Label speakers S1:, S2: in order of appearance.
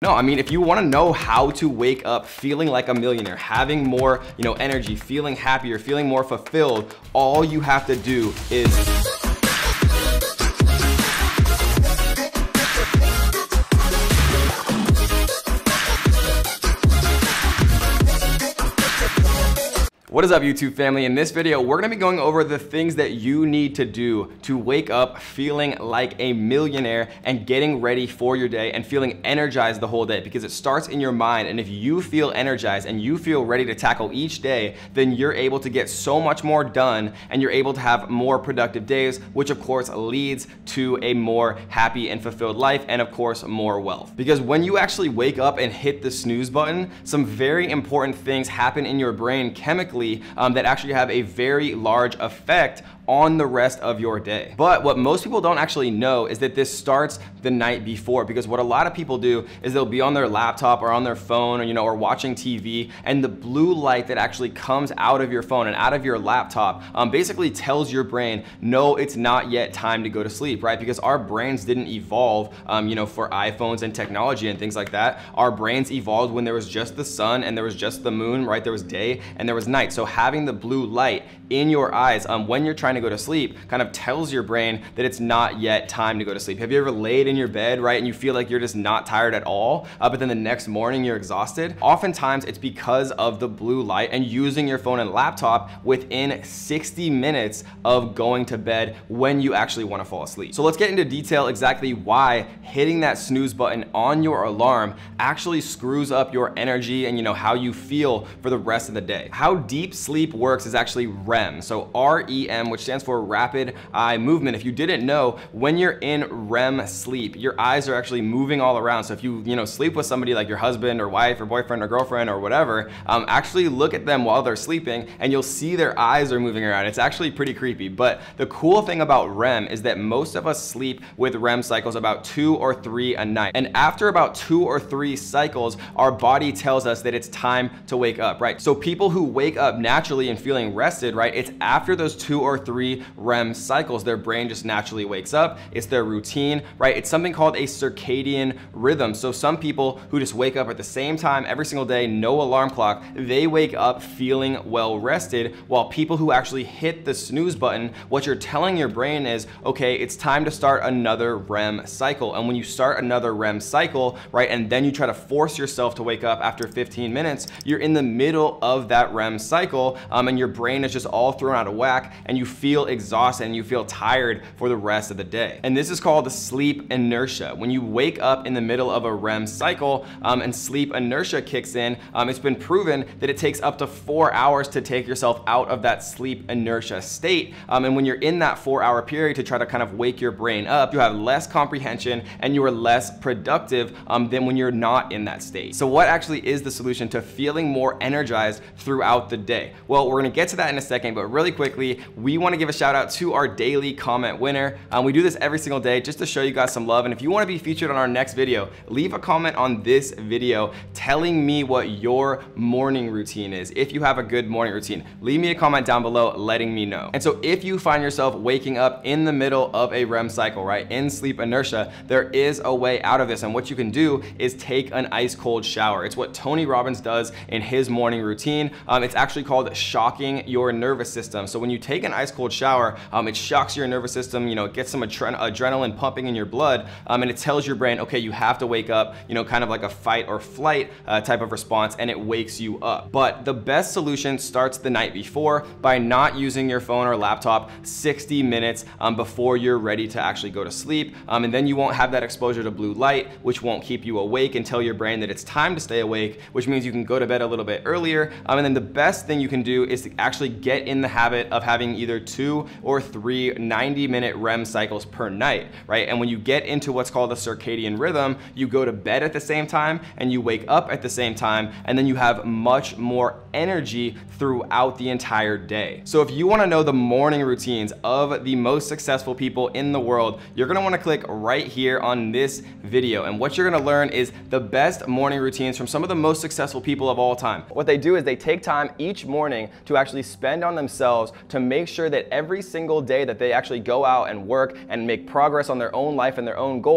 S1: No, I mean, if you want to know how to wake up feeling like a millionaire, having more, energy, feeling happier, feeling more fulfilled, all you have to do is What is up, YouTube family? In this video, we're gonna be going over the things that you need to do to wake up feeling like a millionaire and getting ready for your day and feeling energized the whole day, because it starts in your mind. And if you feel energized and you feel ready to tackle each day, then you're able to get so much more done and you're able to have more productive days, which of course leads to a more happy and fulfilled life and of course more wealth. Because when you actually wake up and hit the snooze button, some very important things happen in your brain chemically that actually have a very large effect on the rest of your day. But what most people don't actually know is that this starts the night before, because what a lot of people do is they'll be on their laptop or on their phone or watching TV, and the blue light that actually comes out of your phone and out of your laptop basically tells your brain, no, it's not yet time to go to sleep, right? Because our brains didn't evolve for iPhones and technology and things like that. Our brains evolved when there was just the sun and there was just the moon, right? There was day and there was night. So having the blue light in your eyes when you're trying to go to sleep kind of tells your brain that it's not yet time to go to sleep. Have you ever laid in your bed, right, and you feel like you're just not tired at all, but then the next morning you're exhausted? Oftentimes it's because of the blue light and using your phone and laptop within 60 minutes of going to bed when you actually want to fall asleep. So let's get into detail exactly why hitting that snooze button on your alarm actually screws up your energy and how you feel for the rest of the day. How deep sleep works is actually REM. So REM, which stands for rapid eye movement. If you didn't know, when you're in REM sleep, your eyes are actually moving all around. So if you sleep with somebody like your husband or wife or boyfriend or girlfriend or whatever, actually look at them while they're sleeping and you'll see their eyes are moving around. It's actually pretty creepy. But the cool thing about REM is that most of us sleep with REM cycles about 2 or 3 a night. And after about 2 or 3 cycles, our body tells us that it's time to wake up, right? So people who wake up naturally and feeling rested, right, it's after those 2 or 3 REM cycles, their brain just naturally wakes up. It's their routine, right? It's something called a circadian rhythm. So some people who just wake up at the same time every single day, no alarm clock, they wake up feeling well rested, while people who actually hit the snooze button, what you're telling your brain is, okay, it's time to start another REM cycle. And when you start another REM cycle, right, and then you try to force yourself to wake up after 15 minutes, you're in the middle of that REM cycle, and your brain is just all thrown out of whack and you feel exhausted and you feel tired for the rest of the day. And this is called sleep inertia. When you wake up in the middle of a REM cycle and sleep inertia kicks in, it's been proven that it takes up to 4 hours to take yourself out of that sleep inertia state. And when you're in that 4-hour period to try to kind of wake your brain up, you have less comprehension and you are less productive than when you're not in that state. So what actually is the solution to feeling more energized throughout the day? Well, we're gonna get to that in a second, but really quickly, we wanna give a shout out to our daily comment winner. We do this every single day just to show you guys some love. And if you wanna be featured on our next video, leave a comment on this video telling me what your morning routine is. If you have a good morning routine, leave me a comment down below letting me know. And so if you find yourself waking up in the middle of a REM cycle, right, in sleep inertia, there is a way out of this. And what you can do is take an ice cold shower. It's what Tony Robbins does in his morning routine. It's actually called shocking your nervous system. So when you take an ice cold shower, it shocks your nervous system, it gets some adrenaline pumping in your blood, and it tells your brain, okay, you have to wake up, kind of like a fight or flight type of response, and it wakes you up. But the best solution starts the night before by not using your phone or laptop 60 minutes before you're ready to actually go to sleep, and then you won't have that exposure to blue light, which won't keep you awake and tell your brain that it's time to stay awake, which means you can go to bed a little bit earlier. And then the best thing you can do is to actually get in the habit of having either 2 or 3 90-minute REM cycles per night, right? And when you get into what's called a circadian rhythm, you go to bed at the same time and you wake up at the same time, and then you have much more energy throughout the entire day. So if you want to know the morning routines of the most successful people in the world, you're going to want to click right here on this video. And what you're going to learn is the best morning routines from some of the most successful people of all time. What they do is they take time each morning to actually spend on themselves to make sure that every single day that they actually go out and work and make progress on their own life and their own goals,